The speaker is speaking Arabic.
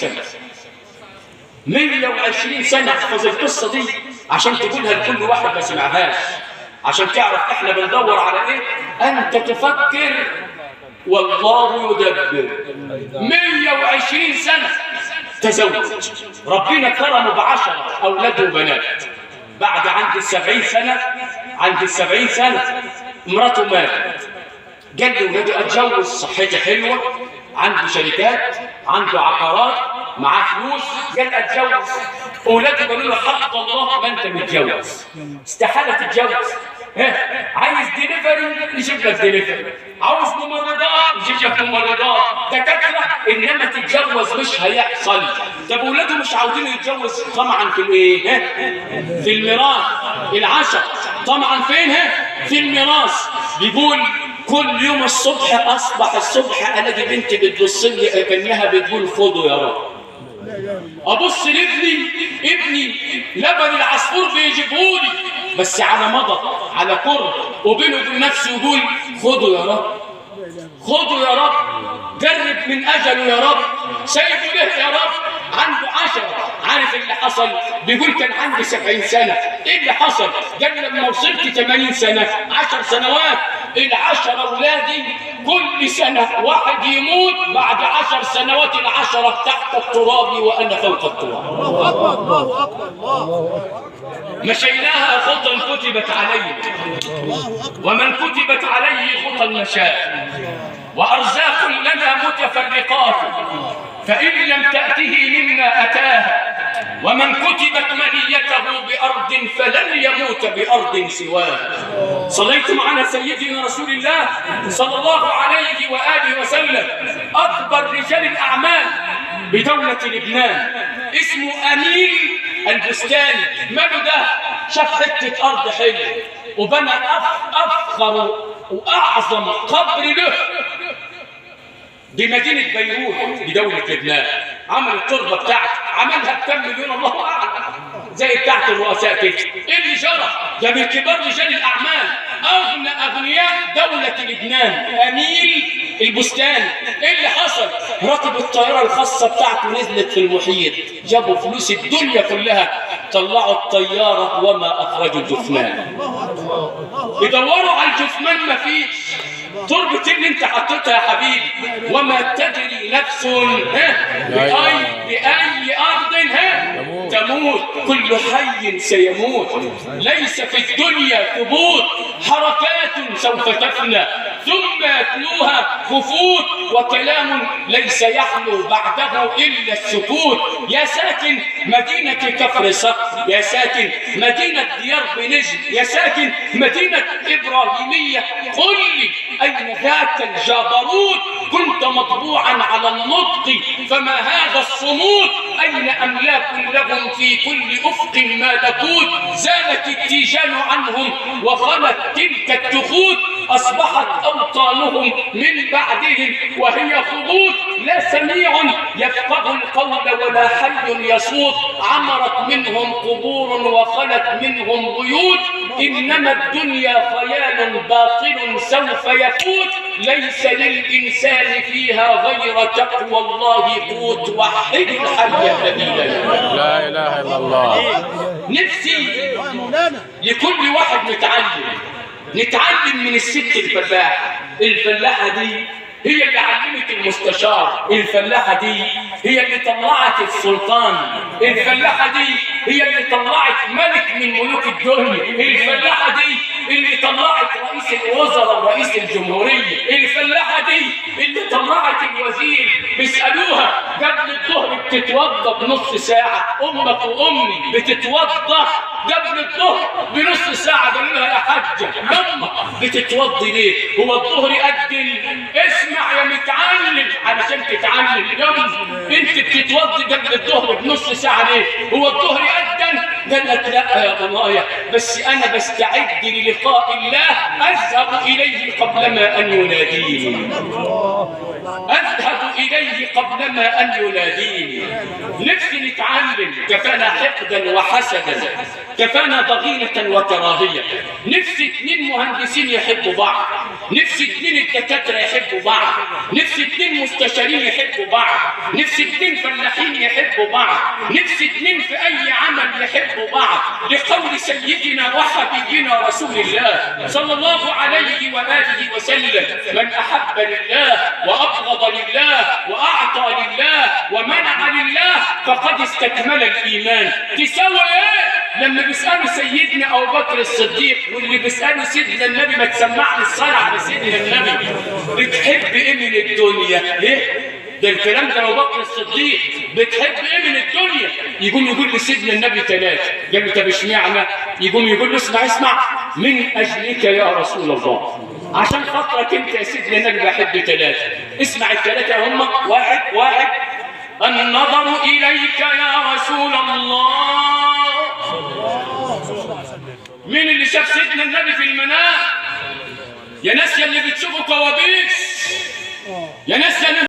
سنة. 120 سنة. احفظ القصة دي عشان تقولها لكل واحد ما سمعهاش، عشان تعرف احنا بندور على ايه. انت تفكر والله يدبر. 120 سنة تزوج، ربنا كرمه ب10 أولاد وبنات. بعد عند 70 سنة، عند 70 سنة مراته ماتت. قال لي ولادي اتجوز، صحتي حلوة، عنده شركات، عنده عقارات، معاه فلوس، قال اتجوز. اولاده قالوا له حق الله ما انت متجوز، استحالة تتجوز. عايز ديليفري نجيب لك ديليفري، عاوز ممرضات نجيب لك ممرضات، دكاتره، انما تتجوز مش هيحصل. طب اولاده مش عاوزين يتجوز طمعا في الايه؟ في الميراث. العشر طمعا فين؟ في الميراث. بيقول كل يوم الصبح اصبح الصبح الاقي بنتي بتبص لي كانها بتقول خدوا يا رب. ابص لابني، ابني لبن العصفور بيجيبهولي بس على مضض، على قرب، وبينه وبين نفسه يقول خدوا يا رب، خدوا يا رب، جرب من اجله يا رب، سايبه ليه يا رب. عنده 10. عارف اللي حصل؟ بيقول كان عندي 70 سنة. ايه اللي حصل؟ قال لما وصلت 80 سنة، 10 سنوات، ال10 اولادي كل سنة واحد يموت، بعد 10 سنوات ال10 تحت التراب وانا فوق التراب. الله اكبر الله اكبر الله اكبر. مشيناها خطا كتبت عليه، ومن كتبت عليه خطا مشاء، وارزاق لنا متفرقات، فان لم تاته منا اتاها، ومن كتبت منيته بارض فلن يموت بارض سواها. صليتم على سيدنا رسول الله صلى الله عليه واله وسلم. اكبر رجال الاعمال بدوله لبنان اسمه امين البستاني. ماله ده؟ شاف حته ارض حلوه وبنى افخر واعظم قبر له بمدينه بيروت بدوله لبنان. عمل التربه بتاعته، عملها بكم مليون الله اعلم، زي بتاعت الرؤساء كده. ايه اللي جرى؟ ده من كبار رجال الاعمال، اغنى اغنياء دوله لبنان، امين البستاني. ايه اللي حصل؟ ركب الطائره الخاصه بتاعته نزلت في المحيط، جابوا فلوس الدنيا كلها، طلعوا الطياره وما اخرجوا الجثمان. يدوروا على الجثمان مفيش. تربة اللي انت حطيتها يا حبيبي، وما تدري نفس بأي أرض تموت، كل حي سيموت، ليس في الدنيا ثبوت، حركات سوف تفنى ثم يتلوها خفوت، وكلام ليس يحلو بعده إلا السكوت. يا ساكن مدينة كفر صقر، يا ساكن مدينة ديار بنجم، يا ساكن مدينة إبراهيمية، قل لي أين ذاك الجبروت؟ كنت مطبوعا على النطق فما هذا الصمود؟ أين أملاك لهم في كل أفق ملكوت؟ زالت التيجان عنهم وخلت تلك التخوت، أصبحت أوطانهم من بعدهم وهي خبوط، لا سميع يفقه القول ولا حي يصوت، عمرت منهم قبور وخلت منهم بيوت، إنما الدنيا خيال باطل سوف يفوت، ليس للإنسان فيها غير تقوى الله قوت، وحد الحي الذي لا إله إلا الله. نفسي لكل واحد نتعلم من الست الفلاحة. الفلاحة دي هي اللي علمت المستشار، الفلاحة دي هي اللي طلعت السلطان، الفلاحة دي هي اللي طلعت ملك من ملوك الدنيا، الفلاحة دي اللي طلعت رئيس الوزراء ورئيس الجمهورية، الفلاحة دي اللي طلعت الوزير. بيسألوها قبل الظهر بتتوضى بنص ساعة، أمك وأمي بتتوضى قبل الظهر بنص ساعة. قالوا لها يا حاجة يما بتتوضي ليه؟ هو الظهر أجل؟ اسمع يا متعلم علشان تتعلم. يما انت بتتوضي قبل الظهر بنص ساعة ليه؟ هو الظهر أجل؟ قال لك لا يا ضنايا، بس أنا بستعد للقاء الله، أذهب إليه قبلما أن يناديني، أذهب إليه قبلما أن يناديني. نفسي نتعلم، كفانا حقدا وحسدا، كفانا ضغينة وكراهية. نفسي 2 مهندسين يحبوا بعض، نفسي 2 الدكاترة يحبوا بعض، نفسي 2 مستشارين يحبوا بعض، نفسي 2 فلاحين يحبوا بعض، نفسي 2 في أي عمل يحبوا بعض، لقول سيدنا وحبيبنا رسول الله صلى الله عليه وآله وسلم: من أحب لله وأبغض لله وأعطى لله ومنع لله فقد استكمل الإيمان. تساوي إيه؟ لما بيسألوا سيدنا أبو بكر الصديق واللي بيسألوا سيدنا النبي: ما تسمعني الصلاة على سيدنا النبي، بتحب إيه من الدنيا؟ إيه؟ ده الكلام ده أبو بكر الصديق، بتحب إيه من الدنيا؟ يقول لسيدنا النبي 3. قال له: طب اشمعنى؟ يقول له: اسمع، من أجلك يا رسول الله، عشان خاطرك أنت يا سيدنا النبي بحب 3. اسمع ال3 هم: واحد النظر إليك يا رسول الله. مين اللي شاف سيدنا النبي في المنام؟ يا ناس يا اللي بتشوفوا كوابيس، يا ناس يا اللي